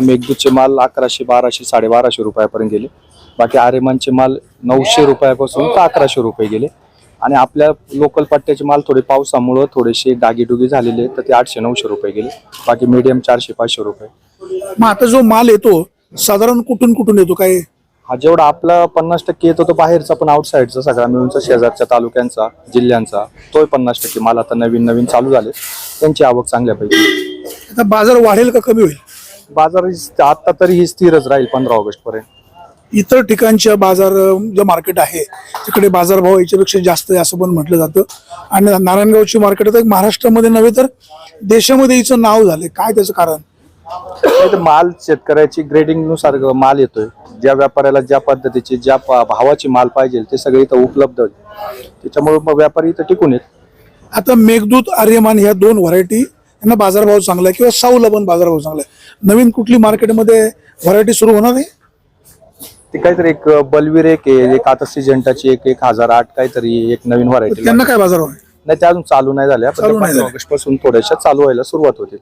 मेघदूतचे माल 1100, 1200, 1250 रुपयापर्यंत गेले. बाकी आर्यमानचे माल 900 रुपयापासून तर 1100 रुपये गेले. आणि आपल्या लोकल पट्ट्याचे माल थोडे पावसामुळे थोडेसे डागीडुगी झालेले तर ते 800-900 रुपये गेले. बाकी मीडियम 400-500 रुपये. मग आता जो माल येतो साधारण कुठून कुठून येतो काय? हा जेवढा आपला 50% येतो तो बाहेरचा पण आउटसाईडचा सगळा मिळूनचा शेजारच्या तालुक्यांचा जिल्ह्यांचा तो 50% माल आता नवीन चालू झाले त्यांची आवक चांगल्यापैकी. आता बाजार वाढेल का कमी होईल? बाजार आता तरी ही स्थिरच राहील 15 ऑगस्ट पर्यंत. इतर ठिकाणच्या बाजार जे मार्केट आहे तिकडे बाजारभाव याच्यापेक्षा जास्त आहे असं पण म्हटलं जातं. आणि नारायणगावची मार्केट आता महाराष्ट्रामध्ये नव्हे तर देशामध्ये हिचं नाव झाले. काय त्याचं कारण? माल शेतकऱ्याची ग्रेडिंग नुसार माल येतोय. ज्या व्यापाऱ्याला ज्या पद्धतीची ज्या भावाची माल पाहिजे ते सगळे इथं उपलब्ध होते. त्याच्यामुळे मग व्यापारी इथं टिकून येत. आता मेघदूत आर्यमान ह्या दोन व्हरायटी यांना बाजारभाव चांगला आहे किंवा साऊला पण बाजारभाव चांगला आहे. नवीन कुठली मार्केटमध्ये व्हरायटी सुरू होणार आहे? ते काहीतरी एक बलवीर एक आहे, एक आता सिजंटाची एक 1008 काहीतरी एक नवीन व्हरायटी. त्यांना काय बाजारभाव आहे? नाही ते अजून चालू नाही झाले. 15 ऑगस्ट पासून थोड्याशा चालू व्हायला सुरुवात होते.